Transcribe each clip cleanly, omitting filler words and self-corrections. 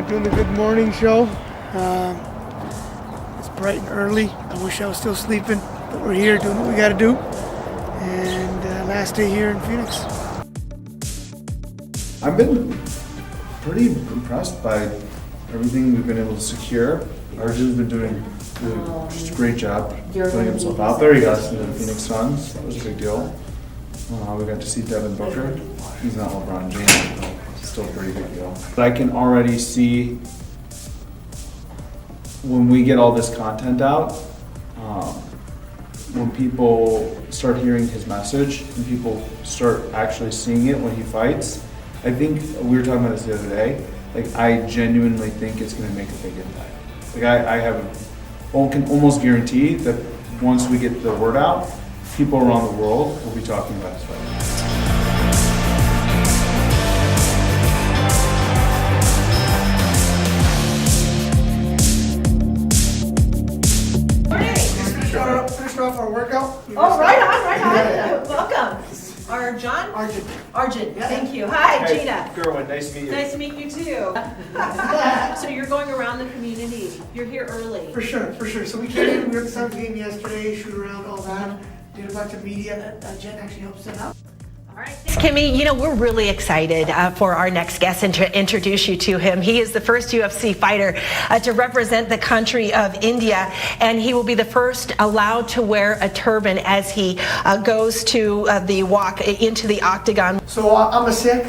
Doing the good morning show. It's bright and early. I wish I was still sleeping, but we're here doing what we got to do. And last day here in Phoenix. I've been pretty impressed by everything we've been able to secure. Arjan's been doing just a great job putting himself out there. He got us into the Phoenix Suns. That was a big deal. We got to see Devin Booker. He's not LeBron James, but it's still a pretty big deal. But I can already see when we get all this content out, when people start hearing his message and people start actually seeing it when he fights, I think we were talking about this the other day. Like, I genuinely think it's going to make a big impact. Like, can almost guarantee that once we get the word out, people around the world will be talking about his fight. Finish off our workout. Oh, right on. Welcome. Arjan, thank you. Hi, Gina. Gerwin, nice to meet you. Nice to meet you too. So you're going around the community. You're here early. For sure. So we came in, we were at the Suns game yesterday, shoot around, all that. Did a bunch of media that Jen actually helped set up. All right. Kimmy, we're really excited for our next guest and to introduce you to him. He is the first UFC fighter to represent the country of India, and he will be the first allowed to wear a turban as he goes to the walk into the octagon. So I'm a Sikh.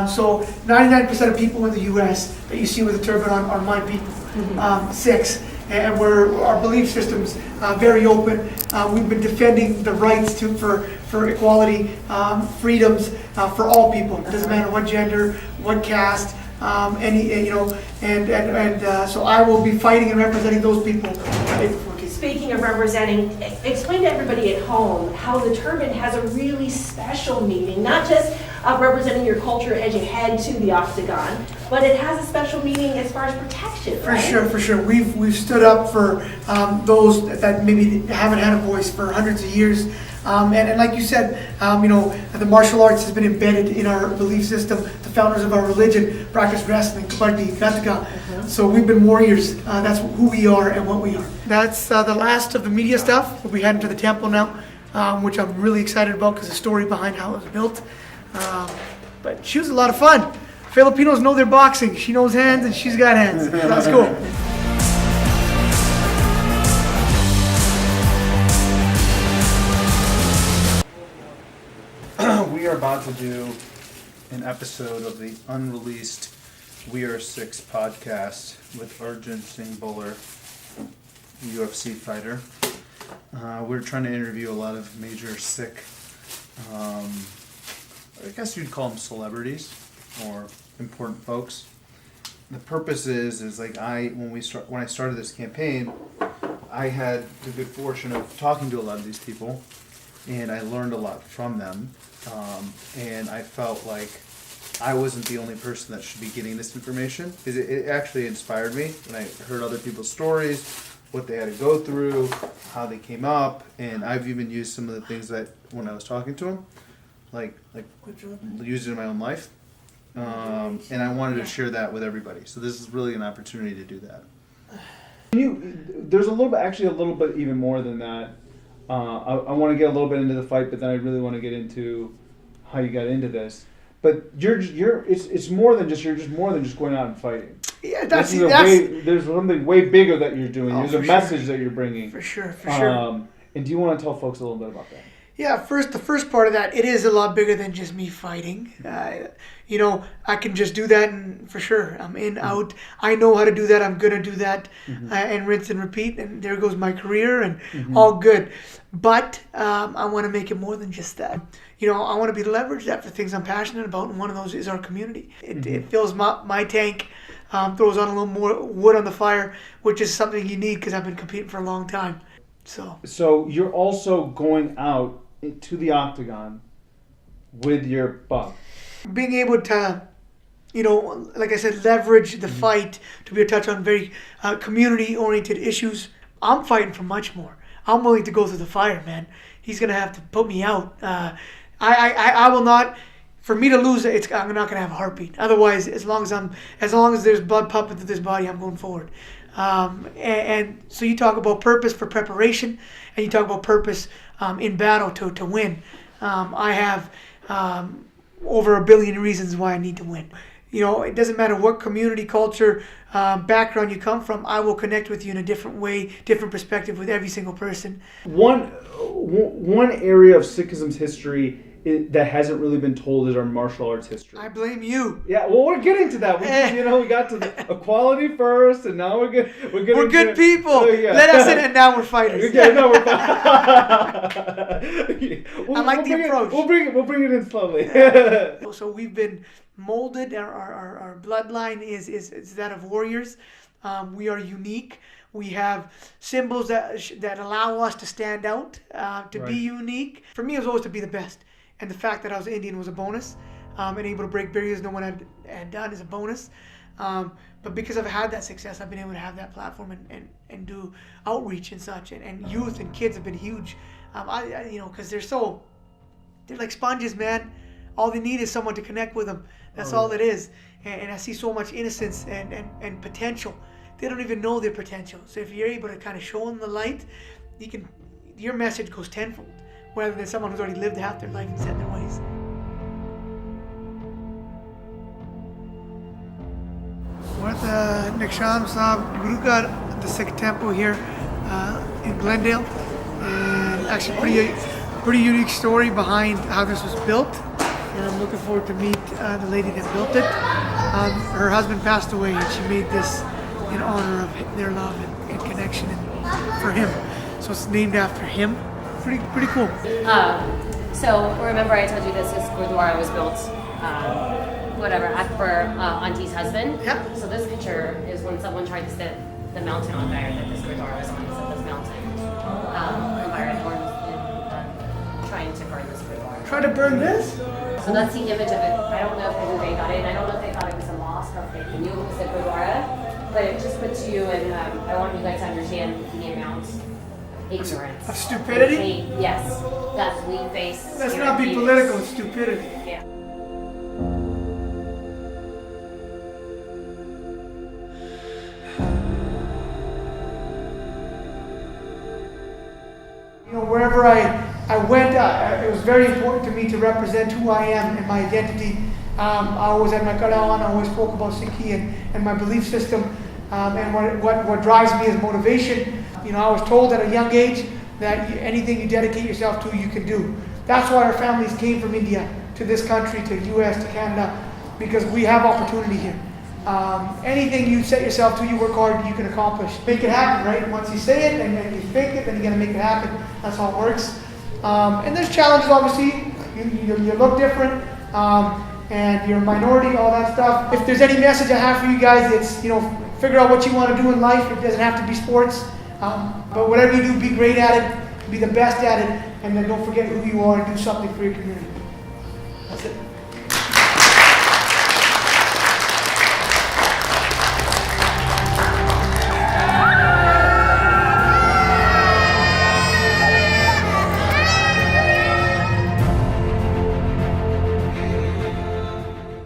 So 99% of people in the U.S. that you see with a turban on are my people, Sikhs. And our belief system's very open. We've been defending the rights for equality, freedoms for all people. It doesn't matter what gender, what caste, so I will be fighting and representing those people. Speaking of representing, explain to everybody at home how the turban has a really special meaning, not just representing your culture as you head to the octagon, but it has a special meaning as far as protection, right? For sure. We've stood up for those that maybe haven't had a voice for hundreds of years. And like you said, the martial arts has been embedded in our belief system. The founders of our religion practice wrestling, kabaddi, karateka. So we've been warriors. That's who we are and what we are. That's the last of the media stuff. We head into the temple now, which I'm really excited about because the story behind how it was built. But she was a lot of fun. Filipinos know their boxing. She knows hands and she's got hands. That's cool. We are about to do an episode of the unreleased Are Sikhs podcast with Arjan Singh Bhullar, UFC fighter. We're trying to interview a lot of major Sikh, I guess you'd call them celebrities or important folks. The purpose is like when I started this campaign, I had the good fortune of talking to a lot of these people, and I learned a lot from them. And I felt like I wasn't the only person that should be getting this information, because it actually inspired me when I heard other people's stories, what they had to go through, how they came up, and I've even used some of the things that when I was talking to them, like used it in my own life, and I wanted to share that with everybody. So this is really an opportunity to do that. There's a little bit even more than that. I want to get a little bit into the fight, but then I really want to get into how you got into this. But it's more than just going out and fighting. Yeah, there's something way bigger that you're doing. There's a message that you're bringing. For sure. And do you want to tell folks a little bit about that? Yeah, the first part of that, it is a lot bigger than just me fighting. I can just do that, and for sure, I'm in, out. I know how to do that. I'm gonna do that, and rinse and repeat. And there goes my career, and all good. But I want to make it more than just that. I want to be leveraged that for things I'm passionate about, and one of those is our community. It fills my tank, throws on a little more wood on the fire, which is something you need because I've been competing for a long time. So you're also going out to the octagon with your buck. Being able to, like I said, leverage the fight to be a touch on very community-oriented issues. I'm fighting for much more. I'm willing to go through the fire, man. He's going to have to put me out. I will not. For me to lose, I'm not gonna have a heartbeat. Otherwise, as long as there's blood pumping through this body, I'm going forward. And so you talk about purpose for preparation, and you talk about purpose in battle to win. I have over 1 billion reasons why I need to win. You know, it doesn't matter what community, culture, background you come from. I will connect with you in a different way, different perspective with every single person. One area of Sikhism's history that hasn't really been told is our martial arts history. I blame you. Yeah, well, we're getting to that. We got to the equality first, and now we're good people. Oh, yeah. Let us in, and now we're fighters. Yeah, no, we're I like the approach. We'll bring it in slowly. So we've been molded. Our bloodline is that of warriors. We are unique. We have symbols that allow us to stand out, to be unique. For me, it was always to be the best. And the fact that I was Indian was a bonus. And able to break barriers no one had done is a bonus. But because I've had that success, I've been able to have that platform and do outreach and such. And youth and kids have been huge. Because they're like sponges, man. All they need is someone to connect with them. That's all it is. And I see so much innocence and potential. They don't even know their potential. So if you're able to kind of show them the light, your message goes tenfold, rather than someone who's already lived half their life and set their ways. We're at the Niksham Sahib Gurudwara at the Sikh temple here in Glendale, and actually pretty unique story behind how this was built. And I'm looking forward to meet the lady that built it. Her husband passed away, and she made this in honor of their love and connection for him. So it's named after him. Pretty cool. So remember I told you this Gurdwara was built, after Auntie's husband. Yeah. So this picture is when someone tried to set the mountain on fire that this Gurdwara was on. Set this mountain on fire and trying to burn this Gurdwara. Try to burn this? So that's the image of it. I don't know if everybody got it, and I don't know if they thought it was a mosque or if they knew it was a Gurdwara, but it just puts you, and I want you guys to understand the amount of ignorance. Of stupidity? Yes, that we face. Let's here not in be Phoenix. political, it's stupidity. Yeah. You know, wherever I went, it was very important to me to represent who I am and my identity. I always had my cut on, I always spoke about Sikhi and my belief system, and what drives me is motivation. You know, I was told at a young age that anything you dedicate yourself to, you can do. That's why our families came from India to this country, to US, to Canada, because we have opportunity here. Anything you set yourself to, you work hard, you can accomplish. Make it happen, right? Once you say it and then you think it, then you gotta make it happen. That's how it works. And there's challenges, obviously. You look different, and you're a minority, all that stuff. If there's any message I have for you guys, it's, figure out what you want to do in life. It doesn't have to be sports. But whatever you do, be great at it, be the best at it, and then don't forget who you are and do something for your community. That's it.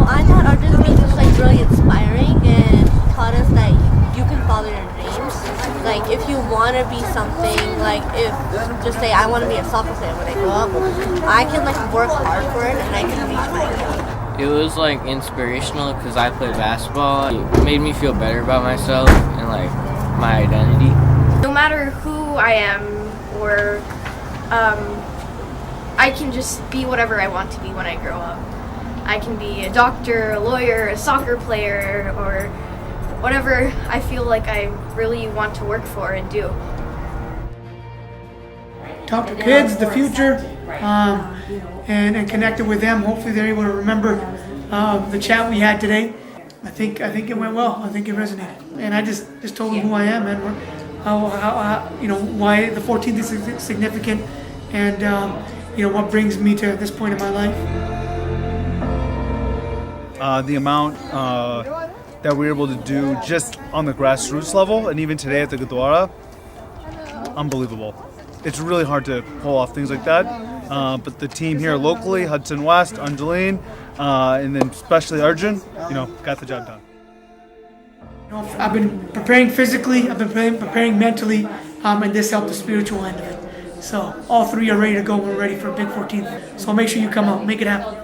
I thought Arjan Singh was really inspiring and taught us that you can follow your dreams. Like if you want to be something, like if just say I want to be a soccer player when I grow up, I can work hard for it and I can reach my goal. It was inspirational because I played basketball. It made me feel better about myself and my identity. No matter who I am or I can just be whatever I want to be when I grow up. I can be a doctor, a lawyer, a soccer player, or whatever I feel like I really want to work for and do. Talk to kids, the future, and connected with them. Hopefully they're able to remember the chat we had today. I think it went well. I think it resonated. And I just told them who I am and why the 14th is significant and what brings me to this point in my life. The amount that we're able to do just on the grassroots level, and even today at the Gurdwara, unbelievable. It's really hard to pull off things like that. but the team here locally, Hudson West, Angeline, and then especially Arjun, got the job done. I've been preparing physically, I've been preparing mentally, and this helped the spiritual end of it. So all three are ready to go. We're ready for a big 14th. So make sure you come out, make it happen.